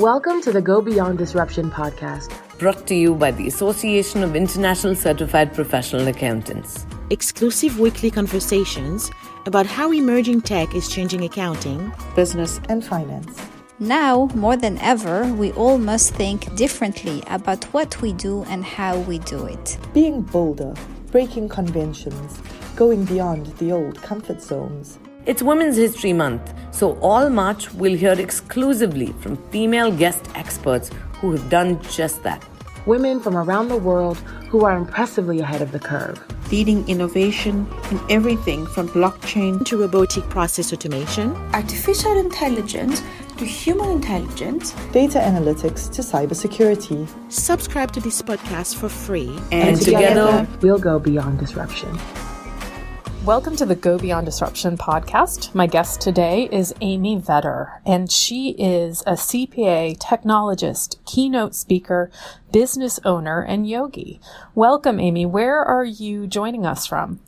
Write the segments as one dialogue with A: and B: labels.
A: Welcome to the Go Beyond Disruption podcast,
B: brought to you by the Association of International Certified Professional Accountants.
C: Exclusive weekly conversations about how emerging tech is changing accounting,
D: business, and finance.
E: Now, more than ever, we all must think differently about what we do and how we do it.
D: Being bolder, breaking conventions, going beyond the old comfort zones.
B: It's Women's History Month, so all March we'll hear exclusively from female guest experts who have done just that.
A: Women from around the world who are impressively ahead of the curve.
F: Leading innovation in everything from blockchain
C: to robotic process automation,
G: artificial intelligence to human intelligence,
D: data analytics to cybersecurity.
C: Subscribe to this podcast for free.
B: And together,
A: we'll go beyond disruption.
H: Welcome to the Go Beyond Disruption podcast. My guest today is Amy Vetter, and she is a CPA, technologist, keynote speaker, business owner, and yogi. Welcome, Amy. Where are you joining us from?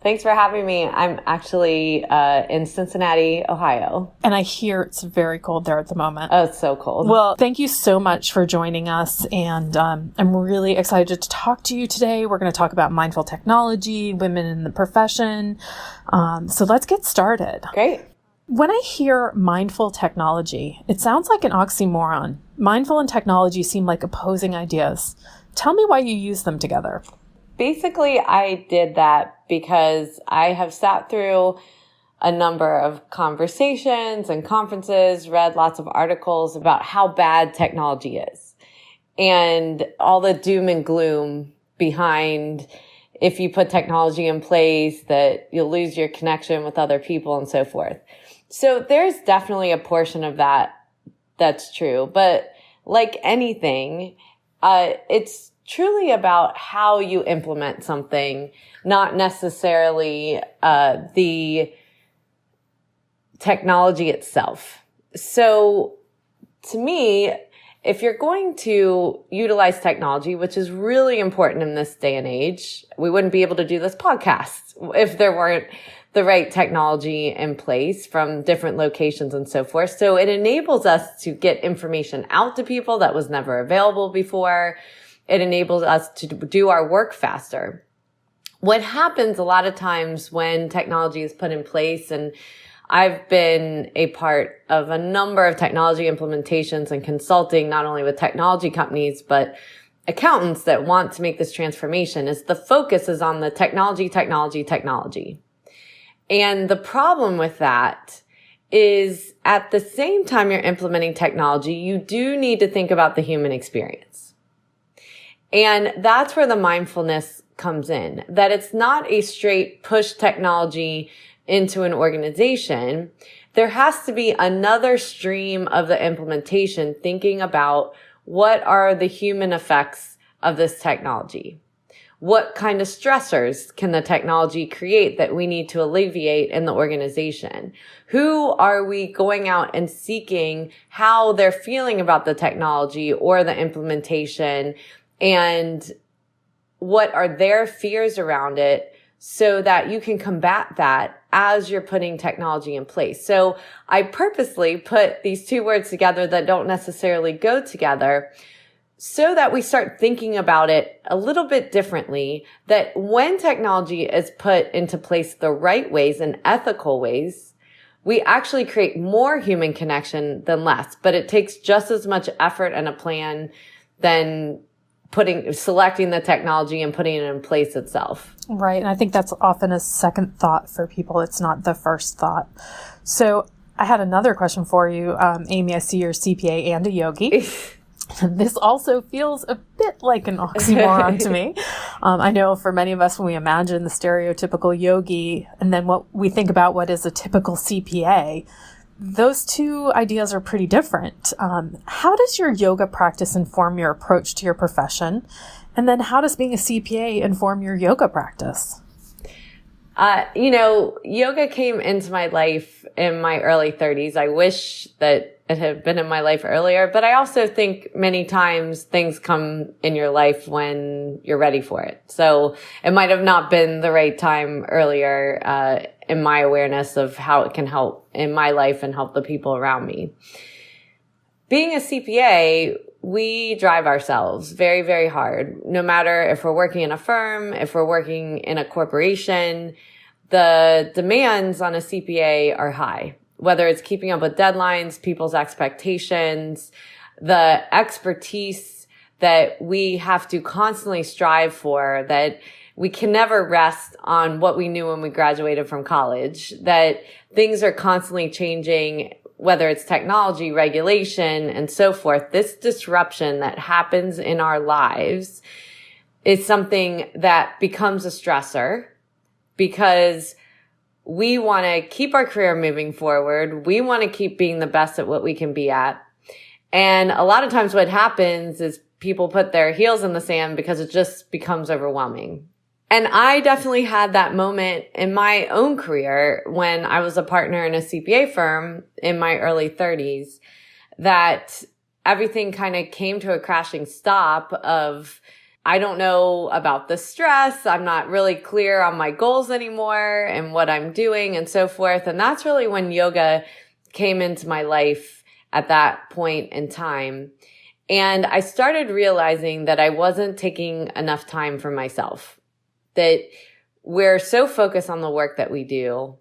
I: Thanks for having me. I'm actually in Cincinnati, Ohio.
H: And I hear it's very cold there at the moment.
I: Oh, it's so cold.
H: Well, thank you so much for joining us. And I'm really excited to talk to you today. We're going to talk about mindful technology, women in the profession. So let's get started.
I: Great.
H: When I hear mindful technology, it sounds like an oxymoron. Mindful and technology seem like opposing ideas. Tell me why you use them together.
I: Basically, I did that because I have sat through a number of conversations and conferences, read lots of articles about how bad technology is and all the doom and gloom behind if you put technology in place that you'll lose your connection with other people and so forth. So there's definitely a portion of that that's true. But like anything, it's truly about how you implement something, not necessarily the technology itself. So to me, if you're going to utilize technology, which is really important in this day and age, we wouldn't be able to do this podcast if there weren't the right technology in place from different locations and so forth. So it enables us to get information out to people that was never available before. It enables us to do our work faster. What happens a lot of times when technology is put in place, and I've been a part of a number of technology implementations and consulting, not only with technology companies, but accountants that want to make this transformation, is the focus is on the technology. And the problem with that is at the same time you're implementing technology, you do need to think about the human experience. And that's where the mindfulness comes in, that it's not a straight push technology into an organization. There has to be another stream of the implementation thinking about what are the human effects of this technology? What kind of stressors can the technology create that we need to alleviate in the organization? Who are we going out and seeking how they're feeling about the technology or the implementation? And what are their fears around it so that you can combat that as you're putting technology in place. So I purposely put these two words together that don't necessarily go together so that we start thinking about it a little bit differently, that when technology is put into place the right ways and ethical ways, we actually create more human connection than less. But it takes just as much effort and a plan than selecting the technology and putting it in place itself.
H: Right. And I think that's often a second thought for people. It's not the first thought. So I had another question for you. Amy, I see you're a CPA and a yogi. This also feels a bit like an oxymoron to me. I know for many of us, when we imagine the stereotypical yogi and then what we think about what is a typical CPA, those two ideas are pretty different. How does your yoga practice inform your approach to your profession? And then how does being a CPA inform your yoga practice?
I: Yoga came into my life in my early 30s. I wish that it had been in my life earlier, but I also think many times things come in your life when you're ready for it. So it might have not been the right time earlier, in my awareness of how it can help in my life and help the people around me. being a CPA, we drive ourselves very, very hard. No matter if we're working in a firm, if we're working in a corporation, the demands on a CPA are high. Whether it's keeping up with deadlines, people's expectations, the expertise that we have to constantly strive for, that we can never rest on what we knew when we graduated from college, that things are constantly changing, whether it's technology, regulation, and so forth. This disruption that happens in our lives is something that becomes a stressor because we want to keep our career moving forward. We want to keep being the best at what we can be at. And a lot of times what happens is people put their heels in the sand because it just becomes overwhelming. And I definitely had that moment in my own career when I was a partner in a CPA firm in my early 30s, that everything kind of came to a crashing stop of, I don't know about the stress. I'm not really clear on my goals anymore and what I'm doing and so forth. And that's really when yoga came into my life at that point in time. And I started realizing that I wasn't taking enough time for myself, that we're so focused on the work that we do.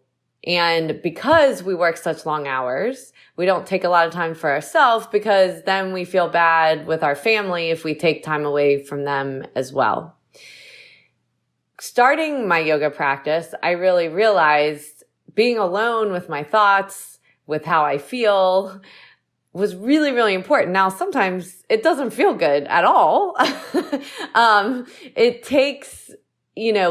I: And because we work such long hours, we don't take a lot of time for ourselves because then we feel bad with our family if we take time away from them as well. Starting my yoga practice, I really realized being alone with my thoughts, with how I feel, was really, really important. Now, sometimes it doesn't feel good at all. It takes,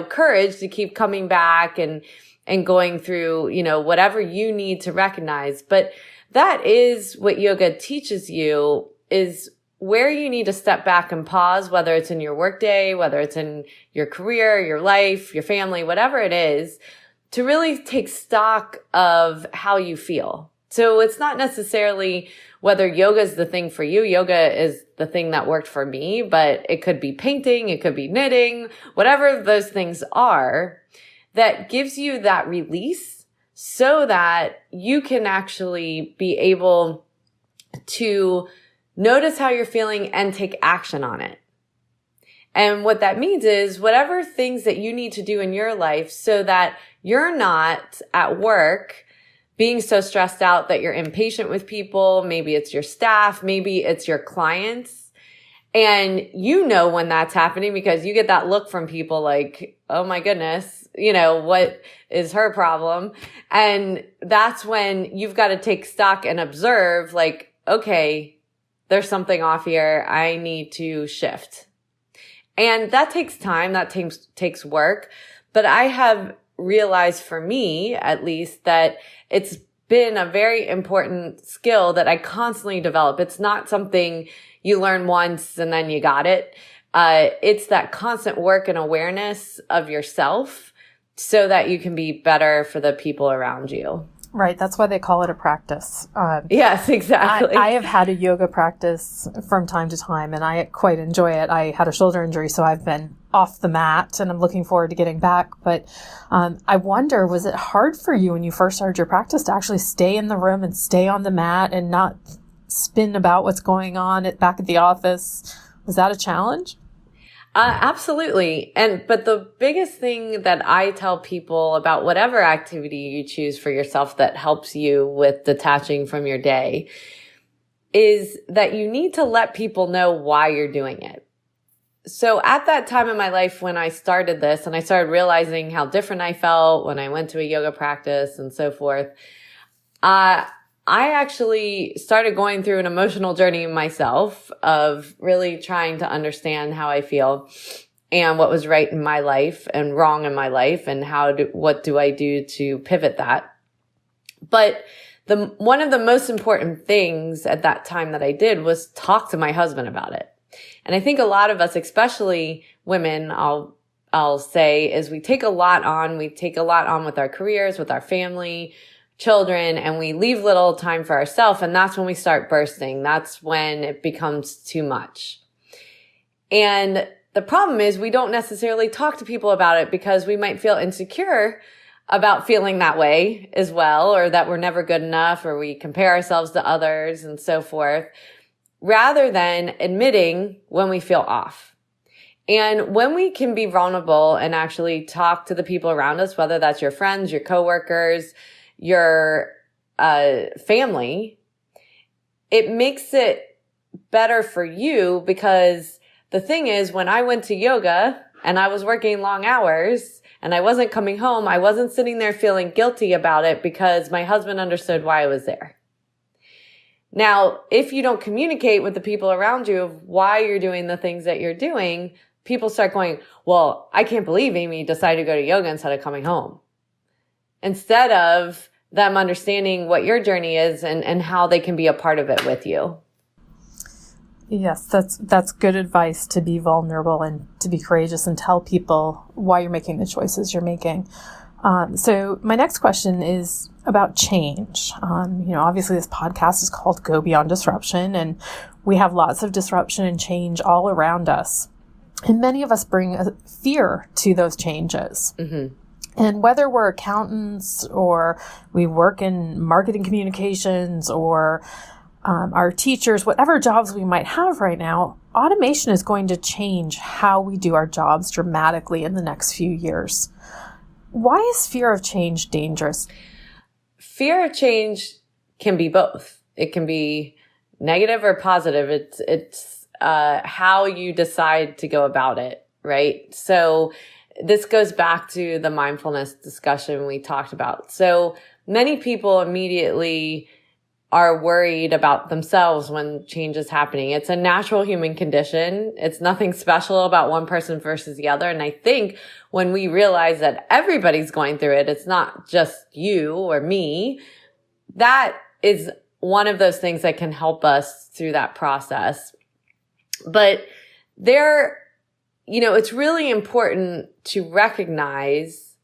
I: courage to keep coming back and going through, whatever you need to recognize. But that is what yoga teaches you, is where you need to step back and pause, whether it's in your workday, whether it's in your career, your life, your family, whatever it is, to really take stock of how you feel. So it's not necessarily whether yoga is the thing for you. Yoga is the thing that worked for me, but it could be painting, it could be knitting, whatever those things are, that gives you that release so that you can actually be able to notice how you're feeling and take action on it. And what that means is whatever things that you need to do in your life so that you're not at work being so stressed out that you're impatient with people. Maybe it's your staff, maybe it's your clients. And when that's happening because you get that look from people like, oh my goodness, what is her problem? And that's when you've got to take stock and observe, like, okay, there's something off here. I need to shift. And that takes time. That takes work. But I have realized, for me at least, that it's been a very important skill that I constantly develop. It's not something you learn once and then you got it. It's that constant work and awareness of yourself so that you can be better for the people around you.
H: Right. That's why they call it a practice.
I: Yes, exactly.
H: I have had a yoga practice from time to time, and I quite enjoy it. I had a shoulder injury, so I've been off the mat, and I'm looking forward to getting back. But I wonder, was it hard for you when you first started your practice to actually stay in the room and stay on the mat and not spin about what's going on back at the office? Was that a challenge?
I: Absolutely. But the biggest thing that I tell people about whatever activity you choose for yourself that helps you with detaching from your day is that you need to let people know why you're doing it. So at that time in my life when I started this and I started realizing how different I felt when I went to a yoga practice and so forth, I actually started going through an emotional journey myself of really trying to understand how I feel and what was right in my life and wrong in my life and what do I do to pivot that. But one of the most important things at that time that I did was talk to my husband about it. And I think a lot of us, especially women, I'll say, is we take a lot on. We take a lot on with our careers, with our family, children, and we leave little time for ourselves. And that's when we start bursting. That's when it becomes too much. And the problem is we don't necessarily talk to people about it because we might feel insecure about feeling that way as well, or that we're never good enough, or we compare ourselves to others and so forth, rather than admitting when we feel off. And when we can be vulnerable and actually talk to the people around us, whether that's your friends, your coworkers, your family, it makes it better for you, because the thing is, when I went to yoga and I was working long hours and I wasn't coming home, I wasn't sitting there feeling guilty about it because my husband understood why I was there. Now, if you don't communicate with the people around you of why you're doing the things that you're doing, people start going, well, I can't believe Amy decided to go to yoga instead of coming home. Instead of them understanding what your journey is and how they can be a part of it with you.
H: Yes, that's good advice, to be vulnerable and to be courageous and tell people why you're making the choices you're making. So my next question is about change. Obviously this podcast is called Go Beyond Disruption, and we have lots of disruption and change all around us. And many of us bring a fear to those changes. Mm-hmm. And whether we're accountants or we work in marketing communications or our teachers, whatever jobs we might have right now, automation is going to change how we do our jobs dramatically in the next few years. Why is fear of change dangerous?
I: Fear of change can be both. It can be negative or positive. It's how you decide to go about it, right? So this goes back to the mindfulness discussion we talked about. So many people immediately are worried about themselves when change is happening. It's a natural human condition. It's nothing special about one person versus the other. And I think when we realize that everybody's going through it, it's not just you or me, that is one of those things that can help us through that process. But it's really important to recognize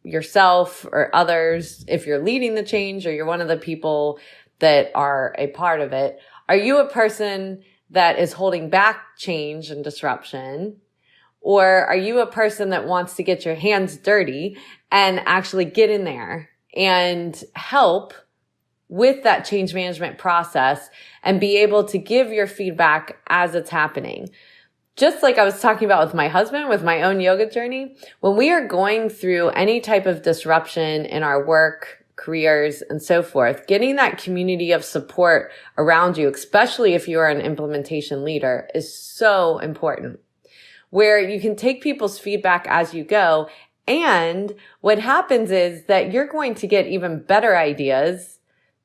I: yourself or others, if you're leading the change or you're one of the people that are a part of it. Are you a person that is holding back change and disruption? Or are you a person that wants to get your hands dirty and actually get in there and help with that change management process and be able to give your feedback as it's happening? Just like I was talking about with my husband, with my own yoga journey, when we are going through any type of disruption in our work, careers, and so forth, getting that community of support around you, especially if you are an implementation leader, is so important, where you can take people's feedback as you go. And what happens is that you're going to get even better ideas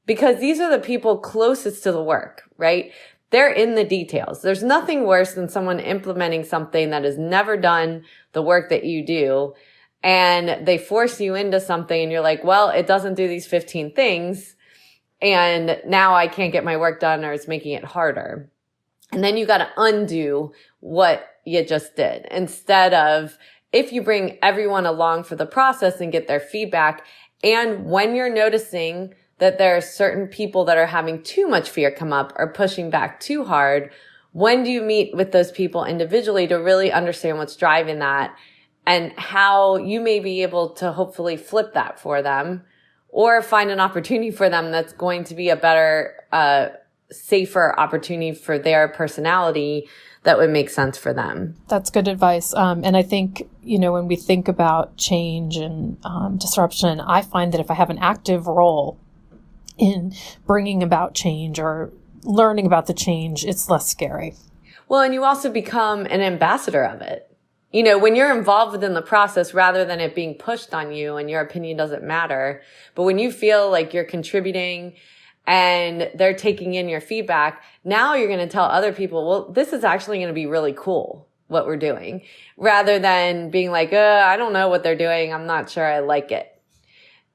I: because these are the people closest to the work, right? They're in the details. There's nothing worse than someone implementing something that has never done the work that you do, and they force you into something and you're like, well, it doesn't do these 15 things, and now I can't get my work done, or it's making it harder. And then you got to undo what you just did. Instead of, if you bring everyone along for the process and get their feedback, and when you're noticing that there are certain people that are having too much fear come up or pushing back too hard, when do you meet with those people individually to really understand what's driving that and how you may be able to hopefully flip that for them or find an opportunity for them that's going to be a better, safer opportunity for their personality that would make sense for them.
H: That's good advice. And I think, when we think about change and disruption, I find that if I have an active role in bringing about change or learning about the change, it's less scary.
I: Well, and you also become an ambassador of it. When you're involved within the process, rather than it being pushed on you and your opinion doesn't matter, but when you feel like you're contributing and they're taking in your feedback, now you're going to tell other people, well, this is actually going to be really cool, what we're doing, rather than being like, I don't know what they're doing. I'm not sure I like it.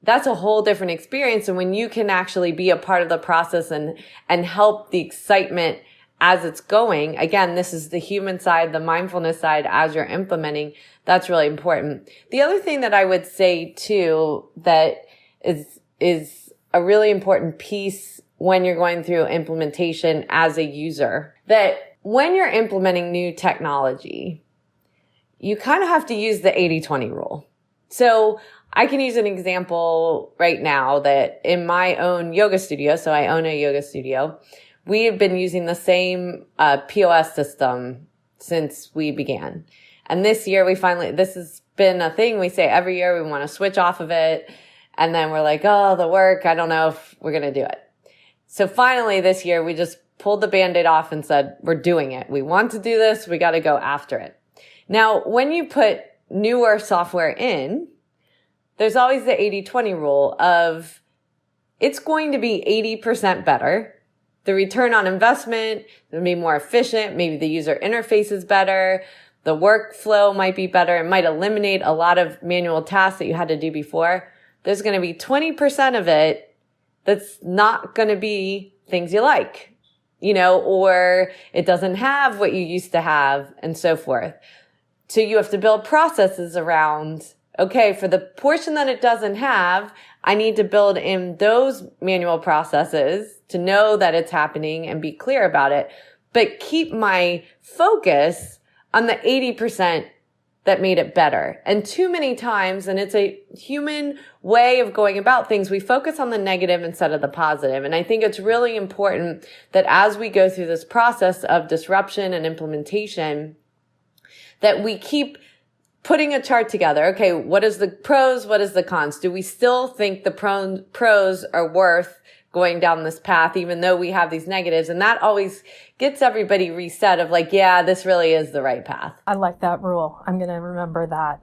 I: That's a whole different experience. And when you can actually be a part of the process and help the excitement as it's going, again, this is the human side, the mindfulness side as you're implementing, that's really important. The other thing that I would say too, that is a really important piece when you're going through implementation as a user, that when you're implementing new technology, you kind of have to use the 80-20 rule. So I can use an example right now that in my own yoga studio, so I own a yoga studio, we have been using the same POS system since we began. And this year this has been a thing we say every year, we want to switch off of it. And then we're like, oh, the work, I don't know if we're going to do it. So finally this year, we just pulled the Band-Aid off and said, we're doing it. We want to do this. We got to go after it. Now, when you put newer software in, there's always the 80-20 rule of it's going to be 80% better. The return on investment will be more efficient. Maybe the user interface is better. The workflow might be better. It might eliminate a lot of manual tasks that you had to do before. There's going to be 20% of it that's not going to be things you like, or it doesn't have what you used to have and so forth. So you have to build processes around, okay, for the portion that it doesn't have, I need to build in those manual processes to know that it's happening and be clear about it, but keep my focus on the 80% that made it better. And too many times, and it's a human way of going about things, we focus on the negative instead of the positive. And I think it's really important that as we go through this process of disruption and implementation, that we keep putting a chart together. Okay, what is the pros? What is the cons? Do we still think the pros are worth going down this path, even though we have these negatives? And that always gets everybody reset of like, yeah, this really is the right path.
H: I like that rule. I'm going to remember that.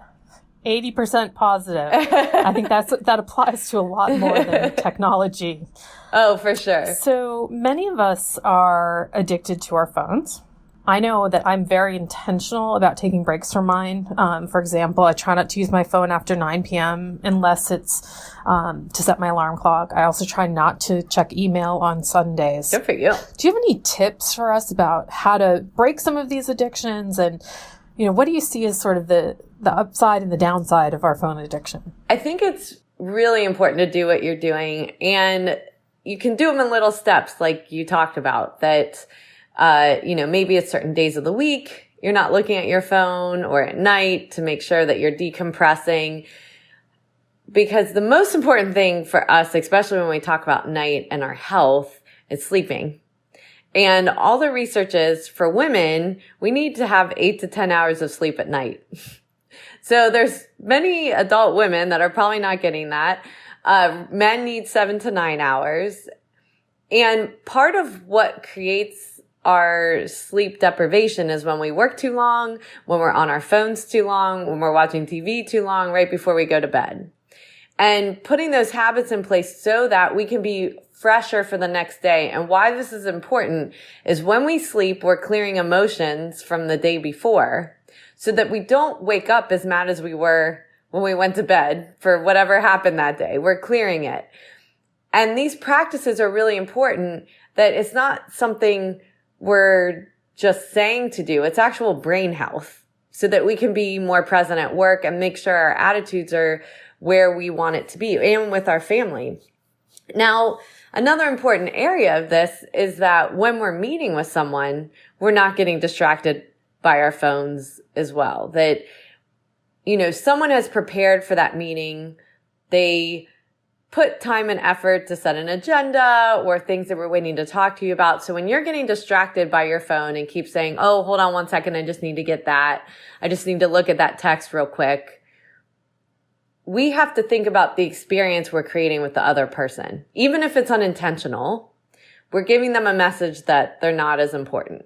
H: 80% positive. I think that applies to a lot more than technology.
I: Oh, for sure.
H: So many of us are addicted to our phones. I know that I'm very intentional about taking breaks from mine. For example, I try not to use my phone after 9 p.m. unless it's to set my alarm clock. I also try not to check email on Sundays.
I: Good for you.
H: Do you have any tips for us about how to break some of these addictions? And, what do you see as sort of the upside and the downside of our phone addiction?
I: I think it's really important to do what you're doing. And you can do them in little steps like you talked about that. Maybe it's certain days of the week, you're not looking at your phone, or at night to make sure that you're decompressing. Because the most important thing for us, especially when we talk about night and our health, is sleeping. And all the research is for women, we need to have 8 to 10 hours of sleep at night. So there's many adult women that are probably not getting that. Men need 7 to 9 hours. And part of what creates our sleep deprivation is when we work too long, when we're on our phones too long, when we're watching TV too long, right before we go to bed. And putting those habits in place so that we can be fresher for the next day. And why this is important is when we sleep, we're clearing emotions from the day before so that we don't wake up as mad as we were when we went to bed for whatever happened that day. We're clearing it. And these practices are really important, that it's not something we're just saying to do. It's actual brain health so that we can be more present at work and make sure our attitudes are where we want it to be and with our family. Now, another important area of this is that when we're meeting with someone, we're not getting distracted by our phones as well. That, someone has prepared for that meeting. They put time and effort to set an agenda or things that we're waiting to talk to you about. So when you're getting distracted by your phone and keep saying, oh, hold on 1 second, I just need to get that. I just need to look at that text real quick. We have to think about the experience we're creating with the other person. Even if it's unintentional, we're giving them a message that they're not as important.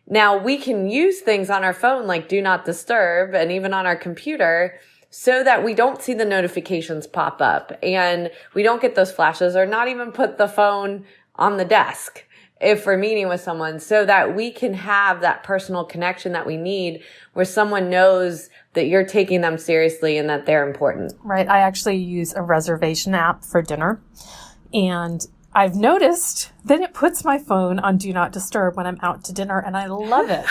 I: Now, we can use things on our phone like Do Not Disturb and even on our computer so that we don't see the notifications pop up and we don't get those flashes, or not even put the phone on the desk if we're meeting with someone, so that we can have that personal connection that we need where someone knows that you're taking them seriously and that they're important.
H: Right. I actually use a reservation app for dinner, and I've noticed that it puts my phone on Do Not Disturb when I'm out to dinner, and I love it.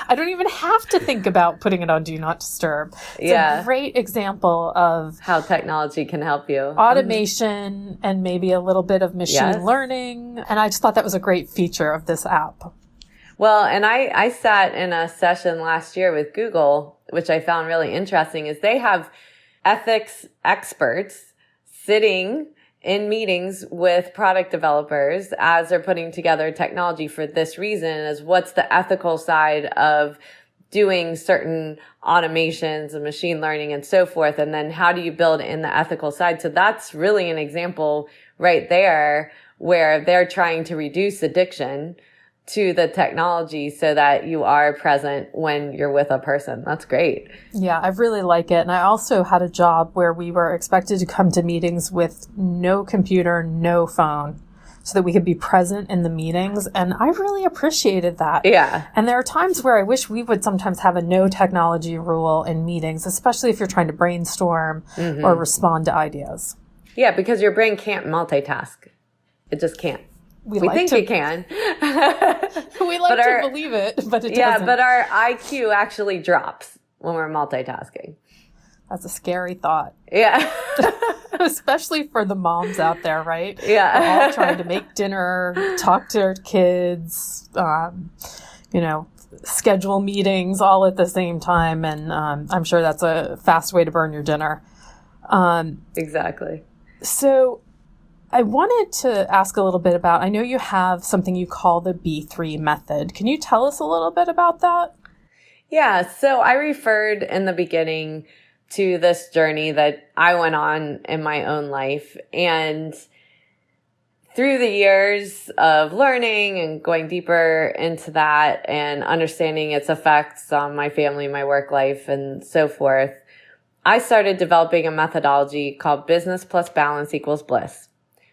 H: I don't even have to think about putting it on Do Not Disturb. It's a great example of
I: how technology can help you.
H: Automation and maybe a little bit of machine learning. And I just thought that was a great feature of this app.
I: Well, and I sat in a session last year with Google, which I found really interesting, is they have ethics experts sitting in meetings with product developers as they're putting together technology for this reason, is what's the ethical side of doing certain automations and machine learning and so forth. And then how do you build in the ethical side? So that's really an example right there where they're trying to reduce addiction to the technology so that you are present when you're with a person. That's great.
H: Yeah, I really like it. And I also had a job where we were expected to come to meetings with no computer, no phone, so that we could be present in the meetings. And I really appreciated that.
I: Yeah.
H: And there are times where I wish we would sometimes have a no technology rule in meetings, especially if you're trying to brainstorm or respond to ideas.
I: Yeah, because your brain can't multitask. It just can't. We think it can.
H: We like to believe it, but it doesn't.
I: Yeah, but our IQ actually drops when we're multitasking.
H: That's a scary thought.
I: Yeah.
H: Especially for the moms out there, right?
I: Yeah.
H: We're all trying to make dinner, talk to our kids, schedule meetings all at the same time. And I'm sure that's a fast way to burn your dinner.
I: Exactly.
H: So I wanted to ask a little bit about, I know you have something you call the B3 method. Can you tell us a little bit about that?
I: Yeah. So I referred in the beginning to this journey that I went on in my own life. And through the years of learning and going deeper into that and understanding its effects on my family, my work life, and so forth, I started developing a methodology called business plus balance equals bliss.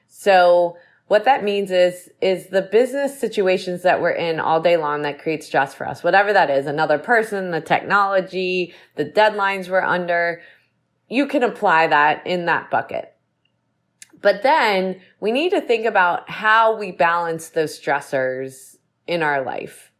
I: So what that means is the business situations that we're in all day long that create stress for us, whatever that is, another person, the technology, the deadlines we're under, you can apply that in that bucket. But then we need to think about how we balance those stressors in our life.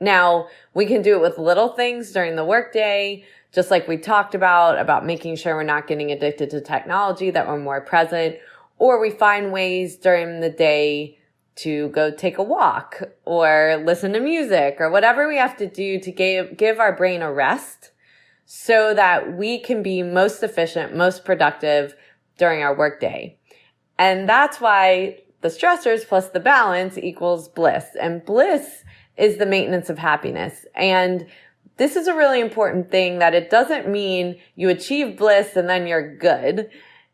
I: Now, we can do it with little things during the workday, just like we talked about making sure we're not getting addicted to technology, that we're more present. Or we find ways during the day to go take a walk or listen to music or whatever we have to do to give our brain a rest so that we can be most efficient, most productive during our workday. And that's why the stressors plus the balance equals bliss. And bliss is the maintenance of happiness. And this is a really important thing, that it doesn't mean you achieve bliss and then you're good.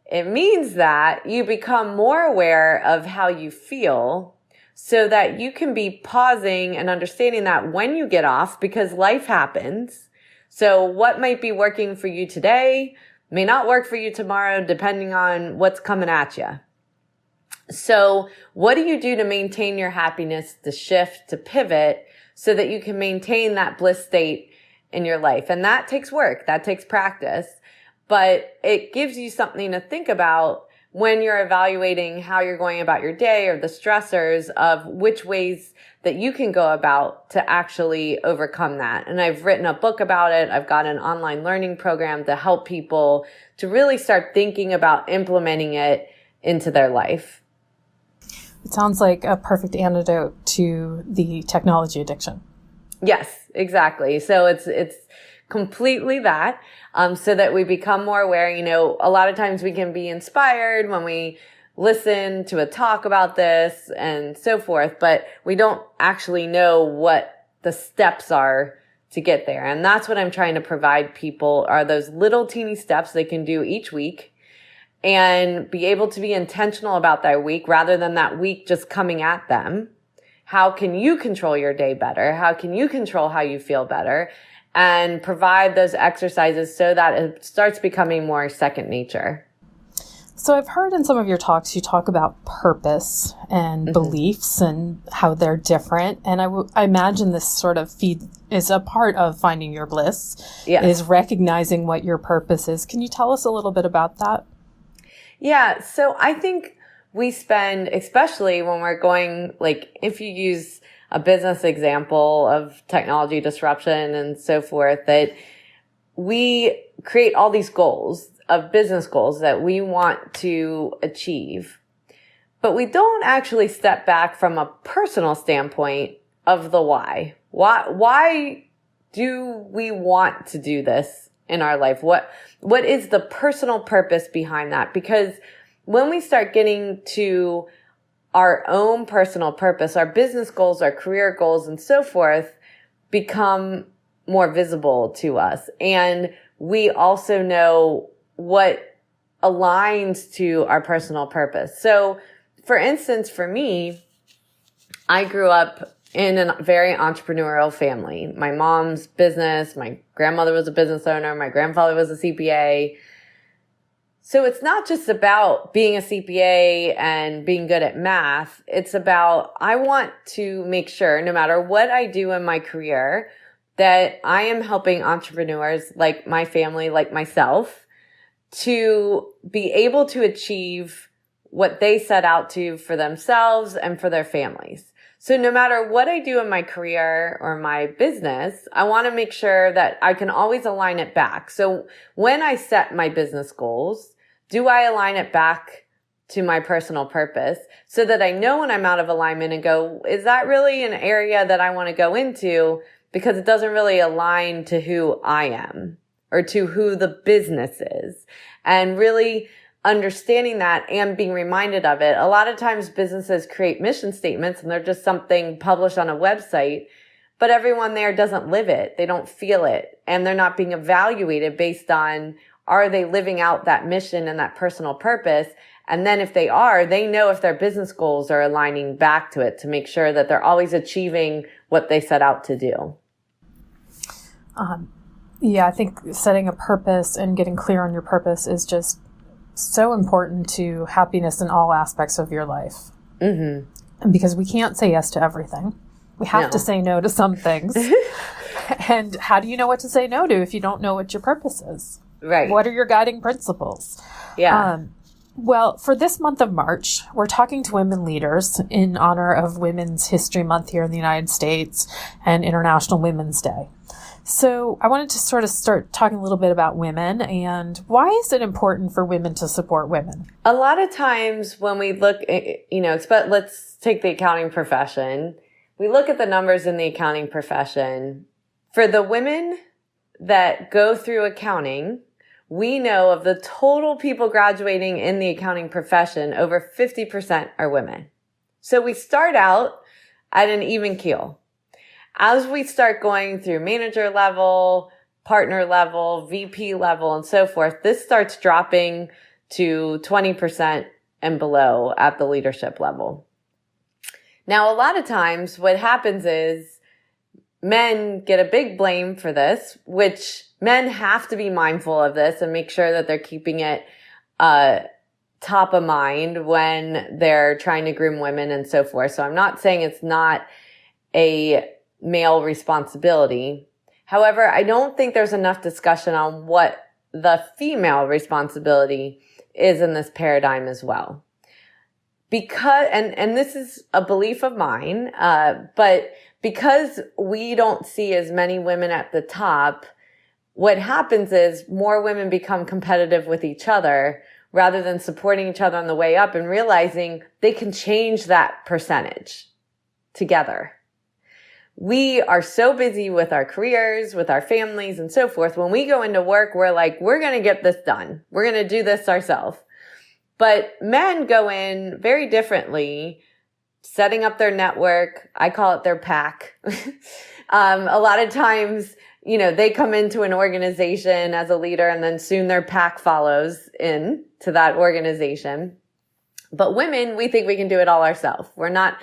I: It means that you become more aware of how you feel so that you can be pausing and understanding that when you get off, because life happens. So what might be working for you today may not work for you tomorrow, depending on what's coming at you. So what do you do to maintain your happiness, to shift, to pivot so that you can maintain that bliss state in your life? And that takes work. That takes practice. But it gives you something to think about when you're evaluating how you're going about your day or the stressors of which ways that you can go about to actually overcome that. And I've written a book about it. I've got an online learning program to help people to really start thinking about implementing it into their life.
H: It sounds like a perfect antidote to the technology addiction.
I: Yes, exactly. So it's completely that, so that we become more aware. A lot of times we can be inspired when we listen to a talk about this and so forth, but we don't actually know what the steps are to get there. And that's what I'm trying to provide people, are those little teeny steps they can do each week and be able to be intentional about their week rather than that week just coming at them. How can you control your day better? How can you control how you feel better? And provide those exercises so that it starts becoming more second nature.
H: So I've heard in some of your talks, you talk about purpose and beliefs and how they're different. And I imagine this sort of is a part of finding your bliss, is recognizing what your purpose is. Can you tell us a little bit about that?
I: Yeah. So I think we spend, especially when we're going, like if you use a business example of technology disruption and so forth, that we create all these goals of business goals that we want to achieve, but we don't actually step back from a personal standpoint of the why. Why do we want to do this in our life? What is the personal purpose behind that? Because when we start getting to our own personal purpose, our business goals, our career goals, and so forth become more visible to us. And we also know what aligns to our personal purpose. So, for instance, for me, I grew up in a very entrepreneurial family. My mom's business, my grandmother was a business owner, my grandfather was a CPA. So it's not just about being a CPA and being good at math. It's about, I want to make sure no matter what I do in my career, that I am helping entrepreneurs like my family, like myself, to be able to achieve what they set out to for themselves and for their families. So no matter what I do in my career or my business, I want to make sure that I can always align it back. So when I set my business goals, do I align it back to my personal purpose so that I know when I'm out of alignment and go, is that really an area that I want to go into? Because it doesn't really align to who I am or to who the business is. And really understanding that and being reminded of it. A lot of times businesses create mission statements and they're just something published on a website, but everyone there doesn't live it. They don't feel it. And they're not being evaluated based on, are they living out that mission and that personal purpose? And then if they are, they know if their business goals are aligning back to it to make sure that they're always achieving what they set out to do.
H: Yeah, I think setting a purpose and getting clear on your purpose is just so important to happiness in all aspects of your life. Mm-hmm. Because we can't say yes to everything. We have to say no to some things. And how do you know what to say no to if you don't know what your purpose is?
I: Right.
H: What are your guiding principles?
I: Yeah.
H: Well, for this month of March, we're talking to women leaders in honor of Women's History Month here in the United States and International Women's Day. So I wanted to sort of start talking a little bit about women and why is it important for women to support women?
I: A lot of times when we look, let's take the accounting profession. We look at the numbers in the accounting profession. For the women that go through accounting, we know of the total people graduating in the accounting profession, over 50% are women. So we start out at an even keel. As we start going through manager level, partner level, VP level, and so forth, this starts dropping to 20% and below at the leadership level. Now, a lot of times what happens is men get a big blame for this, which men have to be mindful of this and make sure that they're keeping it top of mind when they're trying to groom women and so forth. So I'm not saying it's not a male responsibility. However, I don't think there's enough discussion on what the female responsibility is in this paradigm as well. Because, and this is a belief of mine, but because we don't see as many women at the top, what happens is more women become competitive with each other rather than supporting each other on the way up and realizing they can change that percentage together. We are so busy with our careers, with our families and so forth. When we go into work, we're like, we're going to get this done. We're going to do this ourselves. But men go in very differently, setting up their network. I call it their pack. A lot of times, they come into an organization as a leader and then soon their pack follows in to that organization. But women, we think we can do it all ourselves. We're not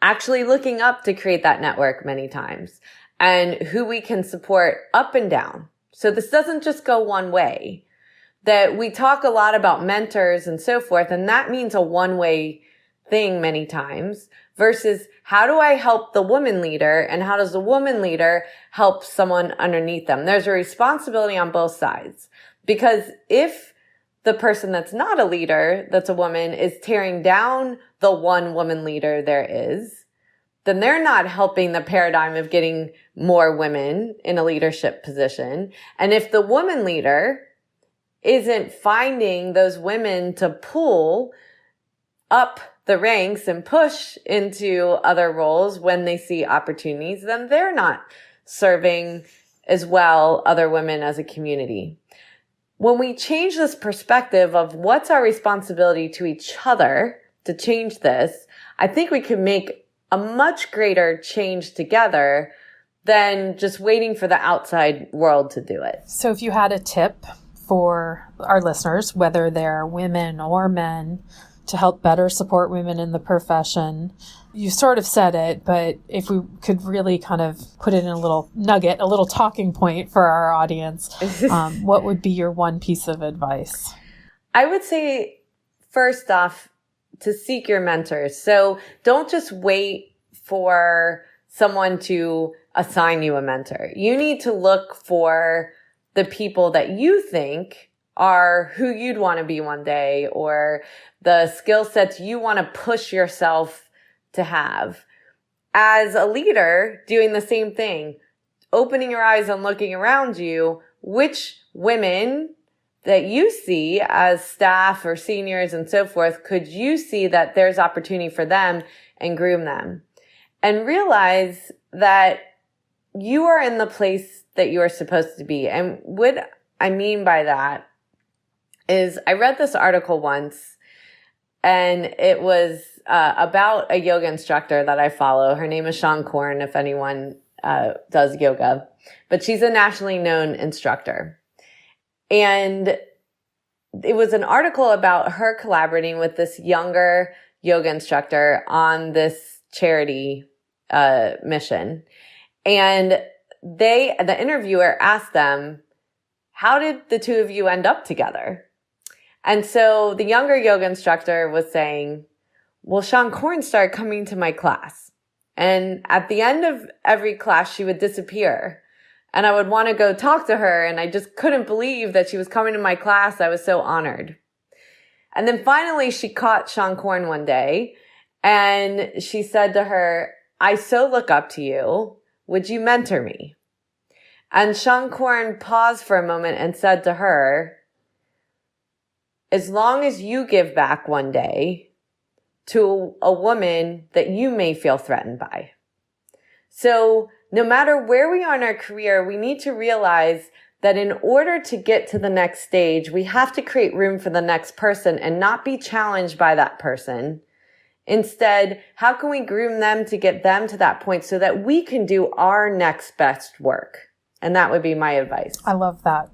I: actually looking up to create that network many times and who we can support up and down. So this doesn't just go one way. That we talk a lot about mentors and so forth, and that means a one-way thing many times versus how do I help the woman leader and how does the woman leader help someone underneath them? There's a responsibility on both sides because if the person that's not a leader, that's a woman, is tearing down the one woman leader there is, then they're not helping the paradigm of getting more women in a leadership position. And if the woman leader isn't finding those women to pull up the ranks and push into other roles when they see opportunities, then they're not serving as well other women as a community. When we change this perspective of what's our responsibility to each other to change this, I think we can make a much greater change together than just waiting for the outside world to do it.
H: So if you had a tip for our listeners, whether they're women or men, to help better support women in the profession, you sort of said it, but if we could really kind of put it in a little nugget, a little talking point for our audience, what would be your one piece of advice?
I: I would say, first off, to seek your mentors. So don't just wait for someone to assign you a mentor. You need to look for the people that you think are who you'd want to be one day, or the skill sets you want to push yourself to have. As a leader, doing the same thing, opening your eyes and looking around you, which women that you see as staff or seniors and so forth, could you see that there's opportunity for them and groom them? And realize that you are in the place that you are supposed to be. And what I mean by that is I read this article once, and it was about a yoga instructor that I follow. Her name is Sean Korn, if anyone does yoga. But she's a nationally known instructor. And it was an article about her collaborating with this younger yoga instructor on this charity mission. And the interviewer asked them, how did the two of you end up together? And so the younger yoga instructor was saying, well, Sean Korn started coming to my class. And at the end of every class, she would disappear. And I would want to go talk to her. And I just couldn't believe that she was coming to my class. I was so honored. And then finally, she caught Sean Korn one day. And she said to her, I so look up to you. Would you mentor me? And Sean Korn paused for a moment and said to her, as long as you give back one day to a woman that you may feel threatened by. So no matter where we are in our career, we need to realize that in order to get to the next stage, we have to create room for the next person and not be challenged by that person. Instead, how can we groom them to get them to that point so that we can do our next best work? And that would be my advice.
H: I love that.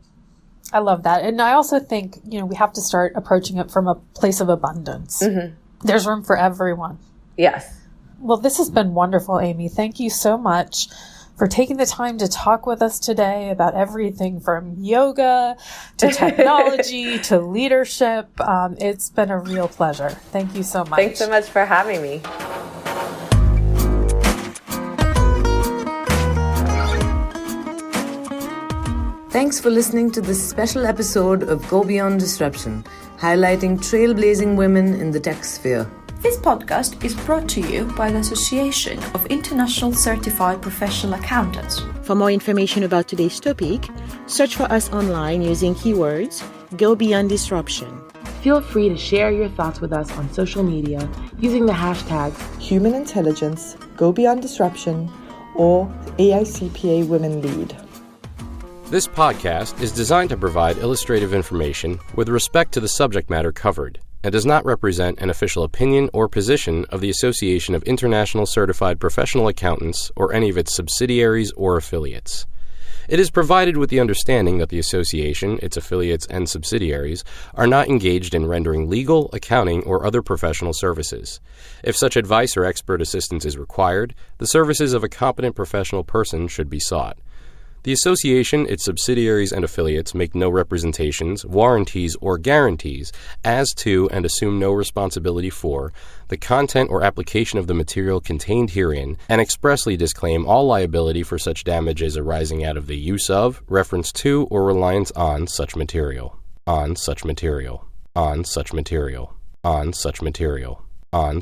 H: I love that. And I also think, we have to start approaching it from a place of abundance. Mm-hmm. There's room for everyone.
I: Yes.
H: Well, this has been wonderful, Amy. Thank you so much for taking the time to talk with us today about everything from yoga to technology to leadership. It's been a real pleasure. Thank you so much.
I: Thanks so much for having me.
B: Thanks for listening to this special episode of Go Beyond Disruption, highlighting trailblazing women in the tech sphere.
G: This podcast is brought to you by the Association of International Certified Professional Accountants.
C: For more information about today's topic, search for us online using keywords Go Beyond Disruption.
A: Feel free to share your thoughts with us on social media using the hashtags
D: Human Intelligence, Go Beyond Disruption, or AICPA Women Lead.
J: This podcast is designed to provide illustrative information with respect to the subject matter covered and does not represent an official opinion or position of the Association of International Certified Professional Accountants or any of its subsidiaries or affiliates. It is provided with the understanding that the association, its affiliates, and subsidiaries are not engaged in rendering legal, accounting, or other professional services. If such advice or expert assistance is required, the services of a competent professional person should be sought. The association, its subsidiaries, and affiliates make no representations, warranties, or guarantees as to and assume no responsibility for the content or application of the material contained herein and expressly disclaim all liability for such damages arising out of the use of, reference to, or reliance on such material. On such material. On such material. On such material. On